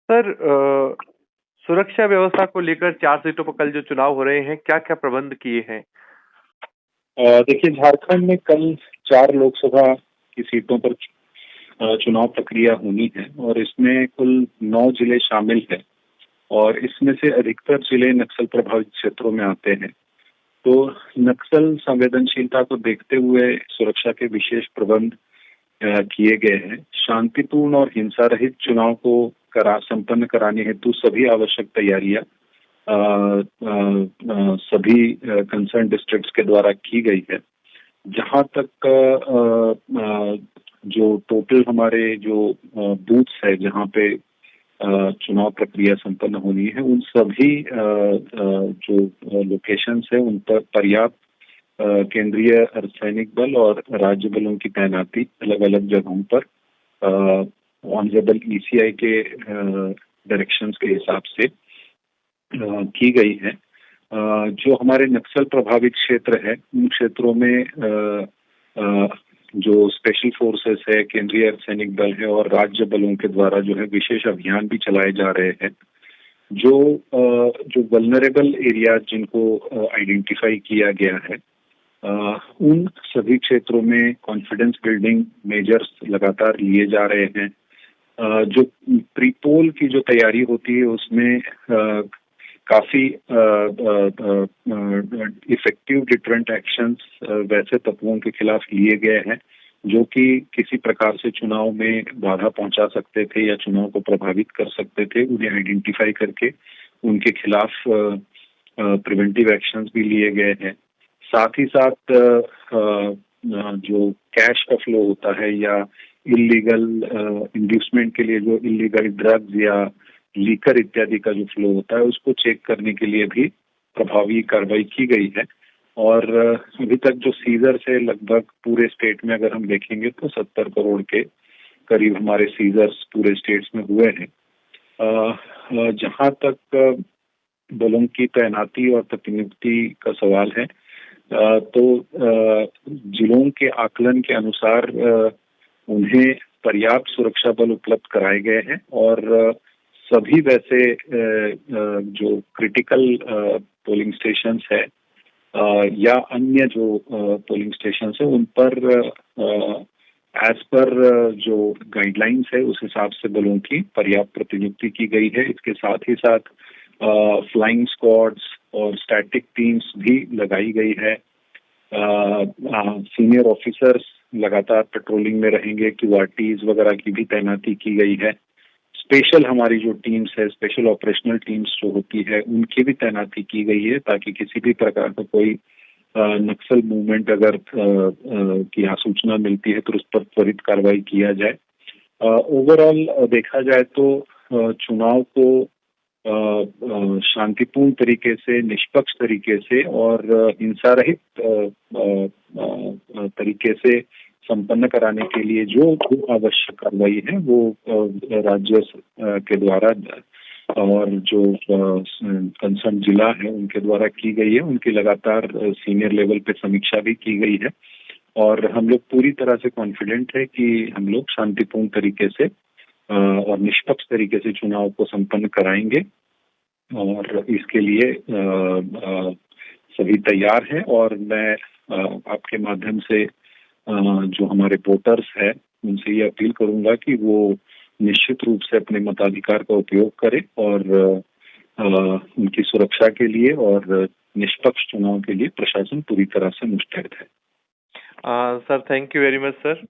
Sir, सुरक्षा व्यवस्था को लेकर 4 सीटों पर कल जो चुनाव हो रहे हैं, क्या-क्या प्रबंध किए हैं? देखिए, झारखंड में कल 4 लोकसभा की सीटों पर चुनाव प्रक्रिया होनी है और इसमें कुल 9 जिले शामिल हैं और इसमें से अधिकतर जिले नक्सल प्रभावित क्षेत्रों में आते हैं। तो नक्सल संवेदनशीलता को देखते हुए सुरक्षा के विशेष प्रबंध किए गए हैं। शांतिपूर्ण और हिंसा रहित चुनाव को संपन्न कराने हेतु सभी आवश्यक तैयारियां सभी कंसर्न डिस्ट्रिक्ट्स के द्वारा की गई है। जहां तक जो टोटल हमारे जो बूथ्स है जहां पे चुनाव प्रक्रिया संपन्न होनी है, उन सभी जो लोकेशंस है उन पर पर्याप्त केंद्रीय अर्धसैनिक बल और राज्य बलों की तैनाती अलग अलग जगहों पर ऑनरेबल ईसीआई के डायरेक्शंस के हिसाब से की गई है। जो हमारे नक्सल प्रभावित क्षेत्र है उन क्षेत्रों में जो स्पेशल फोर्सेस है, केंद्रीय अर्धसैनिक बल है और राज्य बलों के द्वारा जो है विशेष अभियान भी चलाए जा रहे हैं। जो वल्नरेबल एरिया जिनको आइडेंटिफाई किया गया है, उन सभी क्षेत्रों में कॉन्फिडेंस बिल्डिंग मेजर्स लगातार लिए जा रहे हैं। जो प्री पोल की जो तैयारी होती है उसमें काफी इफेक्टिव डिटरेंट एक्शंस वैसे तत्वों के खिलाफ लिए गए हैं जो कि किसी प्रकार से चुनाव में बाधा पहुंचा सकते थे या चुनाव को प्रभावित कर सकते थे। उन्हें आइडेंटिफाई करके उनके खिलाफ प्रिवेंटिव एक्शंस भी लिए गए हैं। साथ ही साथ जो कैश का फ्लो होता है या इलीगल इंड्यूसमेंट के लिए जो इलीगल ड्रग्स या लीकर इत्यादि का जो फ्लो होता है उसको चेक करने के लिए भी प्रभावी कार्रवाई की गई है। और अभी तक जो सीजर्स है लगभग पूरे स्टेट में अगर हम देखेंगे तो 70 करोड़ के करीब हमारे सीजर्स पूरे स्टेट्स में हुए हैं। जहां तक बलों की तैनाती और प्रतिनियुक्ति का सवाल है, तो जिलों के आकलन के अनुसार उन्हें पर्याप्त सुरक्षा बल उपलब्ध कराए गए हैं और सभी वैसे जो क्रिटिकल पोलिंग स्टेशंस है या अन्य जो पोलिंग स्टेशंस है उन पर एज पर जो गाइडलाइंस है उस हिसाब से बलों की पर्याप्त प्रतिनियुक्ति की गई है। इसके साथ ही साथ फ्लाइंग स्क्वाड्स और स्टैटिक टीम्स भी लगाई गई है। सीनियर ऑफिसर्स लगातार पेट्रोलिंग में रहेंगे, क्यूआरटीज वगैरह की भी तैनाती की गई है। स्पेशल हमारी जो टीम्स है, स्पेशल ऑपरेशनल टीम्स जो होती है, उनकी भी तैनाती की गई है ताकि किसी भी प्रकार का कोई नक्सल मूवमेंट अगर की यहाँ सूचना मिलती है तो उस पर त्वरित कार्रवाई किया जाए। ओवरऑल देखा जाए तो चुनाव को शांतिपूर्ण तरीके से, निष्पक्ष तरीके से और हिंसा रहित तरीके से संपन्न कराने के लिए जो आवश्यक कार्रवाई है वो राज्य के द्वारा और जो कंसर्न जिला है उनके द्वारा की गई है। उनकी लगातार सीनियर लेवल पे समीक्षा भी की गई है और हम लोग पूरी तरह से कॉन्फिडेंट है कि हम लोग शांतिपूर्ण तरीके से और निष्पक्ष तरीके से चुनाव को संपन्न कराएंगे और इसके लिए सभी तैयार हैं। और मैं आपके माध्यम से जो हमारे वोटर्स हैं उनसे ये अपील करूंगा कि वो निश्चित रूप से अपने मताधिकार का उपयोग करें और उनकी सुरक्षा के लिए और निष्पक्ष चुनाव के लिए प्रशासन पूरी तरह से मुस्तैद है। Sir, thank you very much sir.